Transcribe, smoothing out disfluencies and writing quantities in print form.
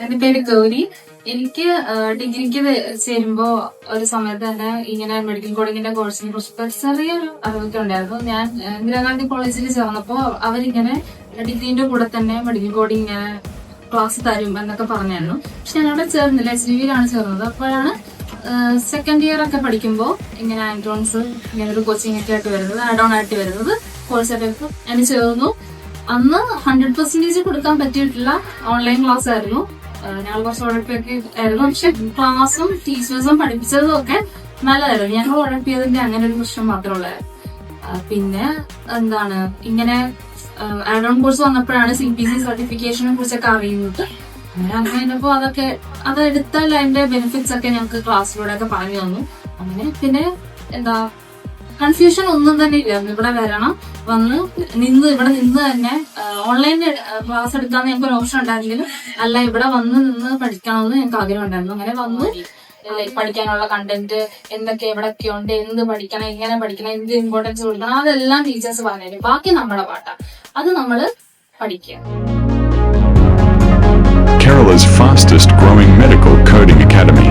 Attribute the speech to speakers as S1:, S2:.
S1: എന്റെ പേര് ഗൗരി. എനിക്ക് ഡിഗ്രിക്ക് ചേരുമ്പോ ഒരു സമയത്ത് തന്നെ ഇങ്ങനെ മെഡിക്കൽ കോഡിങ്ങിന്റെ കോഴ്സിനെ കുറിച്ച് ചെറിയൊരു അറിവൊക്കെ ഉണ്ടായിരുന്നു. ഞാൻ ഇന്ദിരാഗാന്ധി കോളേജിൽ ചേർന്നപ്പോ അവരിങ്ങനെ ഡിഗ്രീന്റെ കൂടെ തന്നെ മെഡിക്കൽ കോഡിങ് ഇങ്ങനെ ക്ലാസ് തരും എന്നൊക്കെ പറഞ്ഞായിരുന്നു. പക്ഷെ ഞാൻ അവിടെ ചേർന്നില്ല, SGV-യിലാണ് ചേർന്നത്. അപ്പോഴാണ് സെക്കൻഡ് ഇയർ ഒക്കെ പഠിക്കുമ്പോൾ ഇങ്ങനെ ആൻഡ്രോൺസ് ഇങ്ങനെ ഒരു കോച്ചിങ് ഒക്കെ ആയിട്ട് വരുന്നത്, ആഡ് ഓൺ ആയിട്ട് വരുന്നത് കോഴ്സായിട്ട് ഞാൻ ചേർന്നു. അന്ന് 100% കൊടുക്കാൻ പറ്റിയിട്ടില്ല. ഓൺലൈൻ ക്ലാസ് ആയിരുന്നു. ഞങ്ങൾ കുറച്ച് ഉഴപ്പൊക്കെ ആയിരുന്നു. പക്ഷെ ക്ലാസ്സും ടീച്ചേഴ്സും പഠിപ്പിച്ചതും ഒക്കെ നല്ലതായിരുന്നു. ഞങ്ങൾ ഉഴപ്പിയതിന്റെ അങ്ങനെ ഒരു പ്രശ്നം മാത്രമുള്ളായിരുന്നു. പിന്നെ എന്താണ് ഇങ്ങനെ ആഡ് ഓൺ കോഴ്സ് വന്നപ്പോഴാണ് CPC സർട്ടിഫിക്കേഷനെ കുറിച്ചൊക്കെ അറിയുന്നത്. അങ്ങനെ കഴിഞ്ഞപ്പോ അത് എടുത്താൽ അതിന്റെ ബെനിഫിറ്റ്സ് ഒക്കെ ഞങ്ങൾക്ക് ക്ലാസ്സിലൂടെ ഒക്കെ പറഞ്ഞു തന്നു. അങ്ങനെ പിന്നെ കൺഫ്യൂഷൻ ഒന്നും തന്നെ ഇല്ല. ഇവിടെ വരണം, ഇവിടെ നിന്ന് തന്നെ ഓൺലൈൻ ക്ലാസ് എടുക്കാന്ന് ഞങ്ങൾക്ക് ഒരു ഓപ്ഷൻ ഉണ്ടായിരുന്നെങ്കിലും അല്ല, ഇവിടെ നിന്ന് പഠിക്കണമെന്ന് ഞങ്ങൾക്ക് ആഗ്രഹം ഉണ്ടായിരുന്നു. അങ്ങനെ വന്നു പഠിക്കാനുള്ള കണ്ടന്റ് എന്തൊക്കെ എവിടെയൊക്കെ ഉണ്ട്, എന്ത് പഠിക്കണം, എങ്ങനെ പഠിക്കണം, എന്ത് ഇമ്പോർട്ടൻസ് കൊടുക്കണം, അതെല്ലാം ടീച്ചേഴ്സ് പറഞ്ഞുതരും. ബാക്കി നമ്മുടെ പാട്ടാ, അത് നമ്മള് പഠിക്കുക.
S2: Kerala's fastest growing medical coding academy.